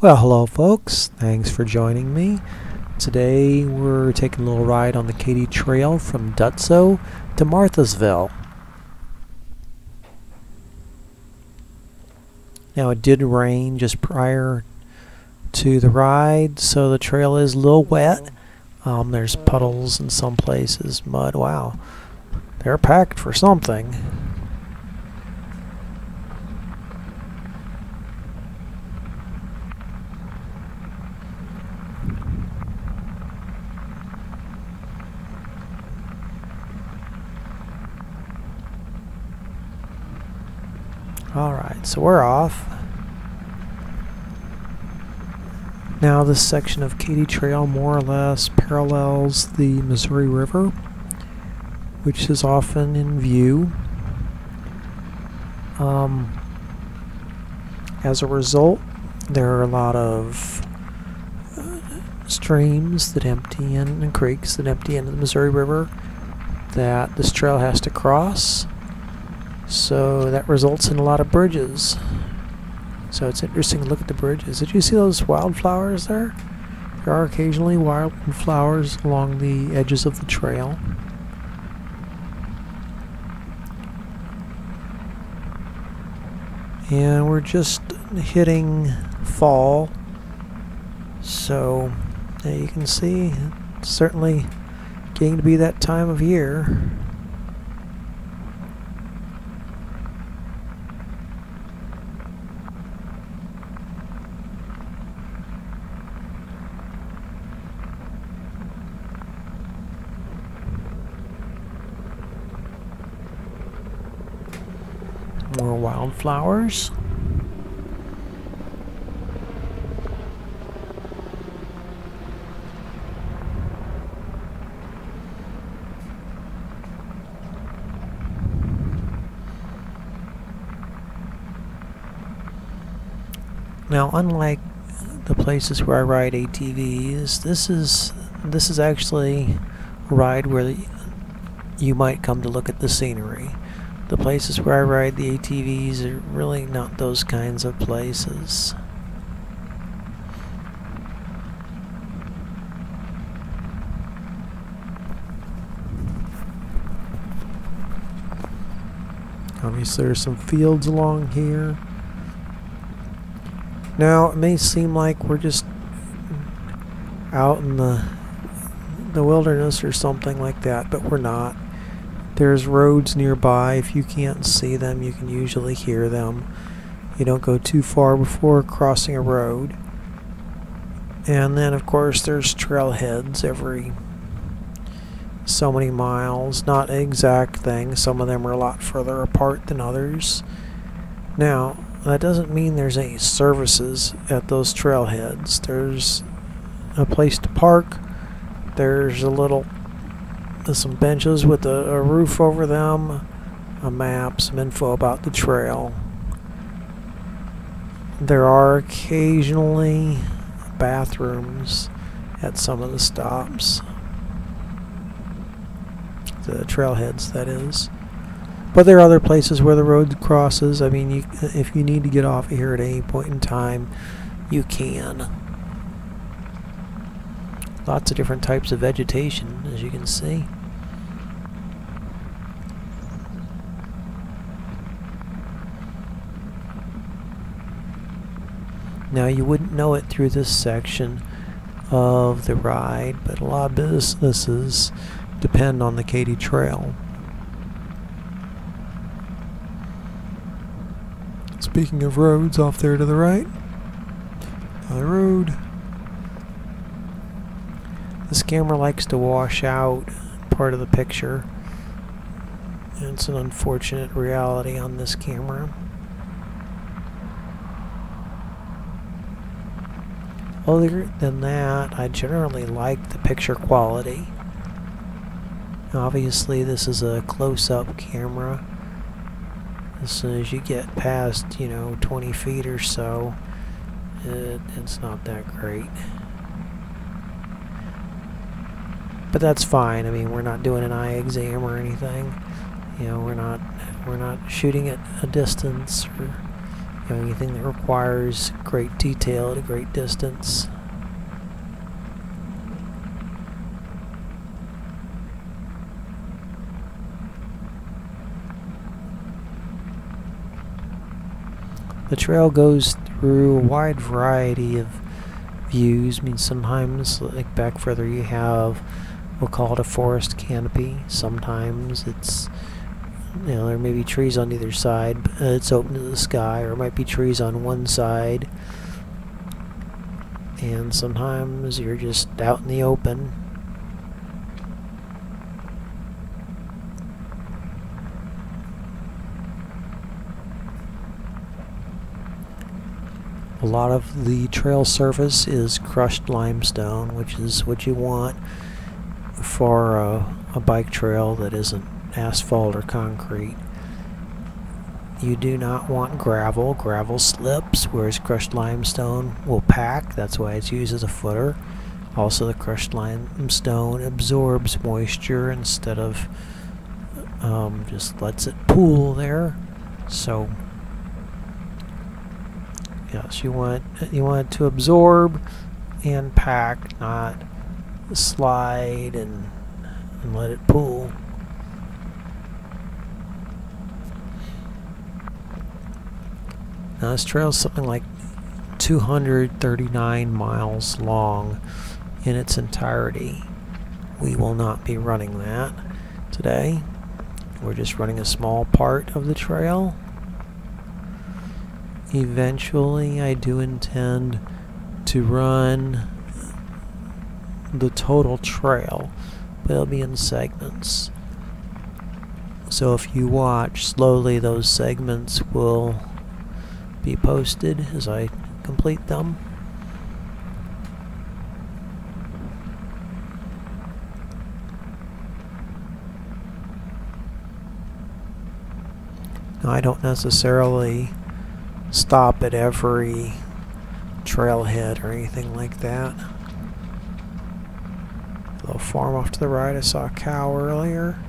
Well, hello folks, thanks for joining me. Today we're taking a little ride on the Katy Trail from Dutzow to Marthasville. Now it did rain just prior to the ride, so the trail is a little wet. There's puddles in some places, mud. Wow, they're packed for something. Alright, so we're off. Now this section of Katy Trail more or less parallels the Missouri River, which is often in view. As a result, there are a lot of streams that empty in, and creeks that empty into the Missouri River that this trail has to cross. So that results in a lot of bridges. So it's interesting to look at the bridges. Did you see those wildflowers there? There are occasionally wildflowers along the edges of the trail. And we're just hitting fall. So you can see it's certainly getting to be that time of year. More wildflowers. Now, unlike the places where I ride ATVs, this is actually a ride where you might come to look at the scenery. The places where I ride the ATVs are really not those kinds of places. Obviously there's some fields along here. Now it may seem like we're just out in the wilderness or something like that, but we're not. There's roads nearby. If you can't see them, you can usually hear them. You don't go too far before crossing a road. And then, of course, there's trailheads every so many miles. Not an exact thing. Some of them are a lot further apart than others. Now, that doesn't mean there's any services at those trailheads. There's a place to park. There's some benches with a roof over them, a map, some info about the trail. There are occasionally bathrooms at some of the stops. The trailheads, that is. But there are other places where the road crosses. I mean, if you need to get off here at any point in time, you can. Lots of different types of vegetation, as you can see. Now, you wouldn't know it through this section of the ride, but a lot of businesses depend on the Katy Trail. Speaking of roads, off there to the right, another road. This camera likes to wash out part of the picture. It's an unfortunate reality on this camera. Other than that, I generally like the picture quality. Obviously, this is a close-up camera. As soon as you get past, 20 feet or so, it's not that great. But that's fine. I mean, we're not doing an eye exam or anything. We're not shooting at a distance or anything that requires great detail at a great distance. The trail goes through a wide variety of views. I mean, sometimes, like back further, you have, we'll call it a forest canopy. Sometimes it's, you know, there may be trees on either side, but it's open to the sky, or it might be trees on one side. And sometimes you're just out in the open. A lot of the trail surface is crushed limestone, which is what you want for a bike trail that isn't asphalt or concrete. You do not want gravel. Gravel slips, whereas crushed limestone will pack. That's why it's used as a footer. Also, the crushed limestone absorbs moisture instead of just lets it pool there. So yes, you want it to absorb and pack, not slide and let it pool. Now this trail is something like 239 miles long in its entirety. We will not be running that today. We're just running a small part of the trail. Eventually, I do intend to run the total trail, but it'll be in segments. So if you watch slowly, those segments will be posted as I complete them. Now, I don't necessarily stop at every trailhead or anything like that. A little farm off to the right, I saw a cow earlier.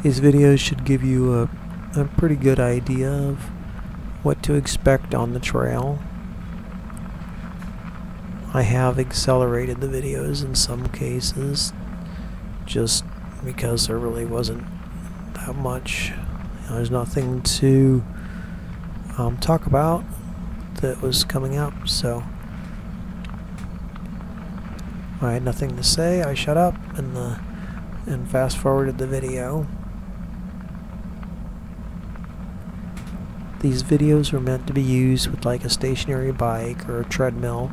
These videos should give you a pretty good idea of what to expect on the trail. I have accelerated the videos in some cases just because there really wasn't that much. You know, there's nothing to talk about that was coming up, so I had nothing to say. I shut up and fast forwarded the video. These videos were meant to be used with like a stationary bike or a treadmill.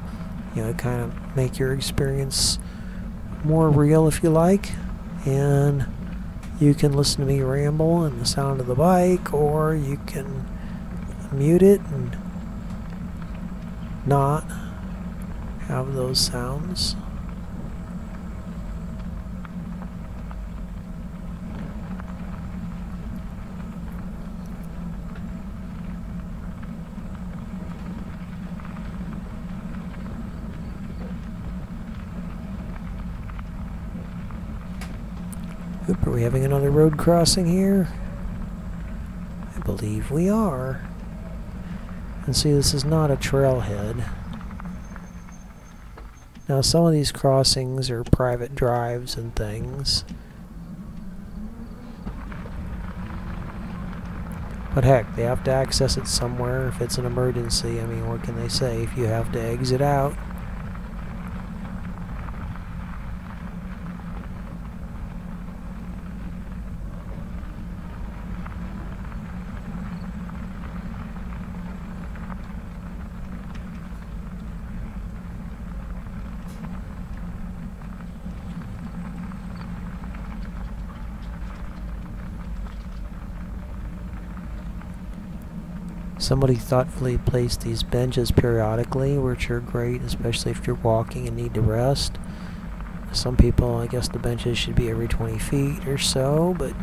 You know, kind of make your experience more real if you like, and you can listen to me ramble and the sound of the bike, or you can mute it and not have those sounds. Oop, are we having another road crossing here? I believe we are. And see, this is not a trailhead. Now, some of these crossings are private drives and things. But heck, they have to access it somewhere if it's an emergency. I mean, what can they say if you have to exit out? Somebody thoughtfully placed these benches periodically, which are great, especially if you're walking and need to rest. Some people, I guess the benches should be every 20 feet or so, but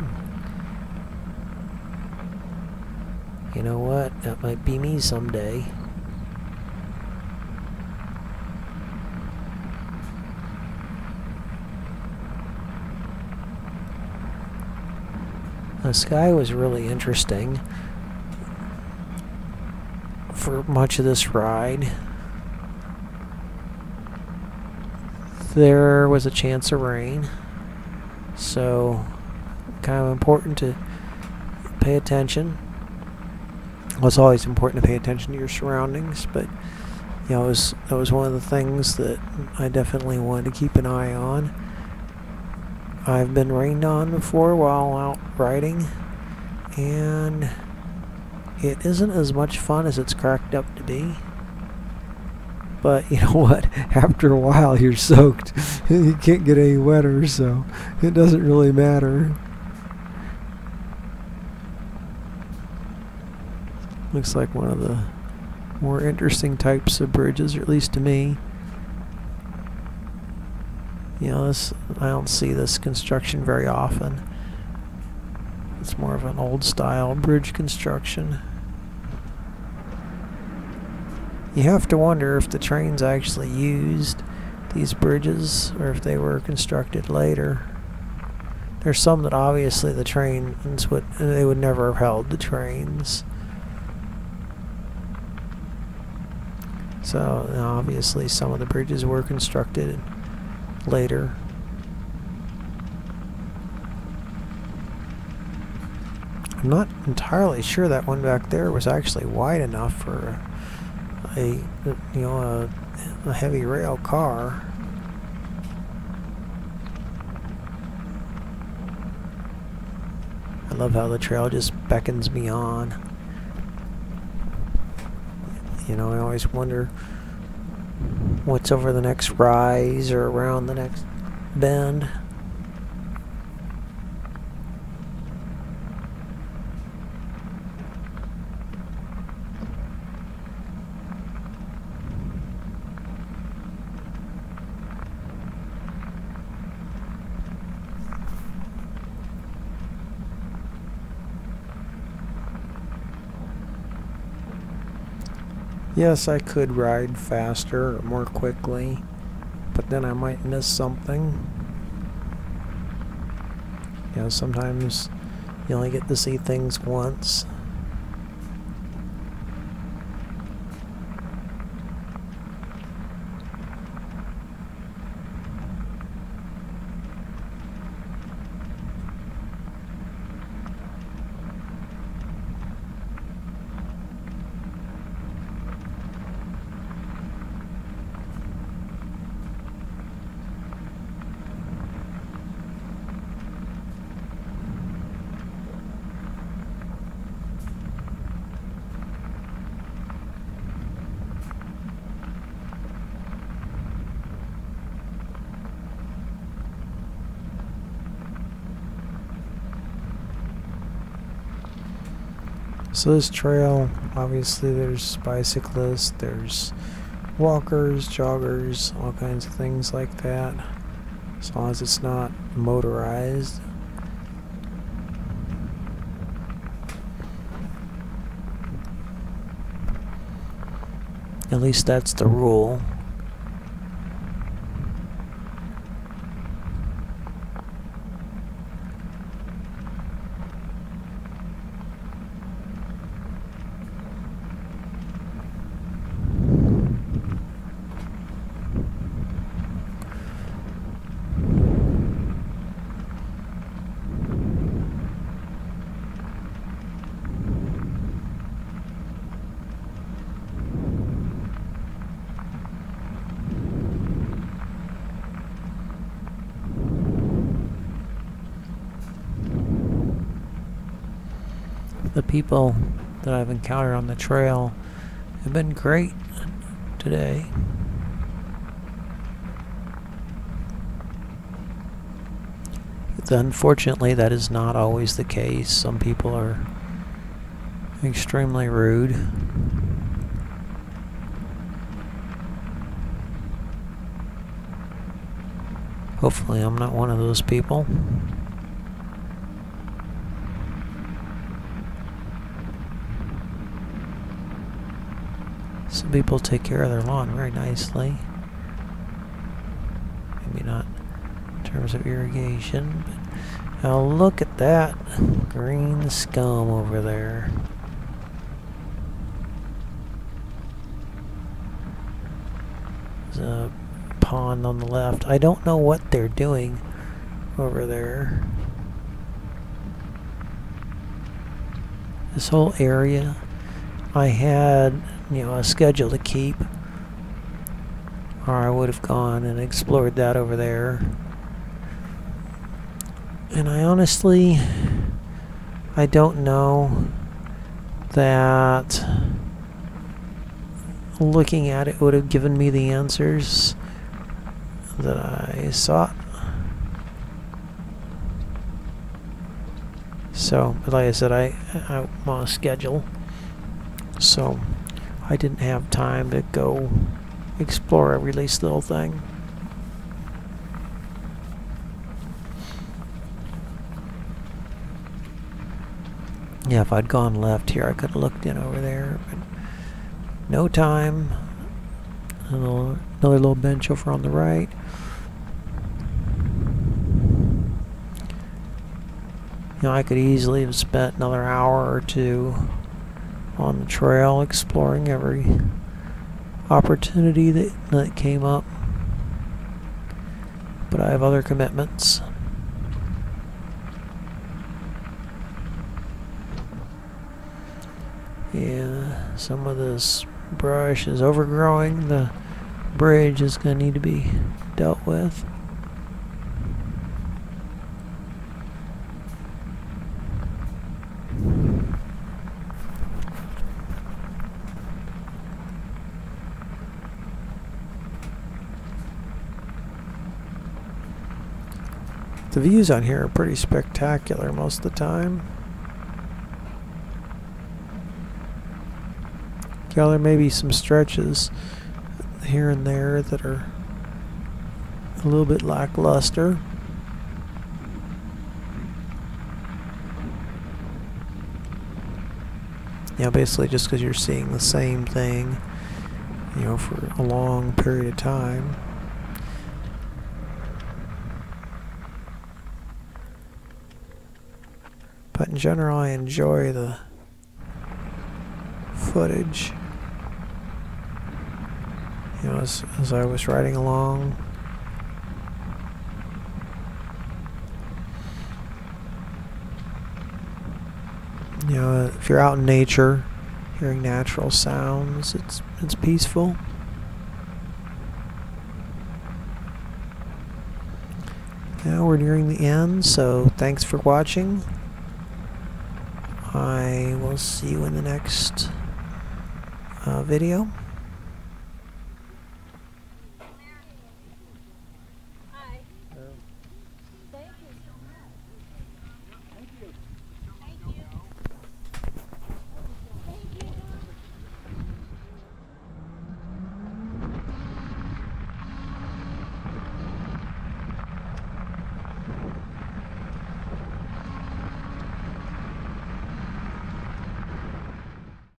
you know what? That might be me someday. The sky was really interesting for much of this ride. There was a chance of rain, so kind of important to pay attention. Well, it's always important to pay attention to your surroundings, but you know, that was one of the things that I definitely wanted to keep an eye on. I've been rained on before while out riding, and it isn't as much fun as it's cracked up to be. But you know what? After a while, you're soaked. You can't get any wetter, so it doesn't really matter. Looks like one of the more interesting types of bridges, or at least to me. You know, I don't see this construction very often. It's more of an old style bridge construction. You have to wonder if the trains actually used these bridges or if they were constructed later. There's some that obviously the trains they would never have held the trains. So obviously some of the bridges were constructed later. I'm not entirely sure that one back there was actually wide enough for a heavy rail car. I love how the trail just beckons me on. You know, I always wonder what's over the next rise or around the next bend. Yes, I could ride faster or more quickly, but then I might miss something. You know, sometimes you only get to see things once. So this trail, obviously there's bicyclists, there's walkers, joggers, all kinds of things like that, as long as it's not motorized. At least that's the rule. The people that I've encountered on the trail have been great today. Unfortunately, that is not always the case. Some people are extremely rude. Hopefully, I'm not one of those people. Some people take care of their lawn very nicely. Maybe not in terms of irrigation, but Now look at that green scum over there. There's a pond on the left. I don't know what they're doing over there. This whole area, I had, a schedule to keep, or I would have gone and explored that over there. And I honestly, I don't know that looking at it would have given me the answers that I sought. So, but like I said, I'm on a schedule, so I didn't have time to go explore every least little thing. Yeah, if I'd gone left here, I could have looked in over there, but no time. Another little bench over on the right. I could easily have spent another hour or two on the trail exploring every opportunity that came up, but I have other commitments. Yeah, some of this brush is overgrowing. The bridge is going to need to be dealt with. The views on here are pretty spectacular most of the time. Yeah, there may be some stretches here and there that are a little bit lackluster. Basically just because you're seeing the same thing, for a long period of time. But in general, I enjoy the footage. As I was riding along. If you're out in nature, hearing natural sounds, it's peaceful. Now we're nearing the end, so thanks for watching. I will see you in the next video.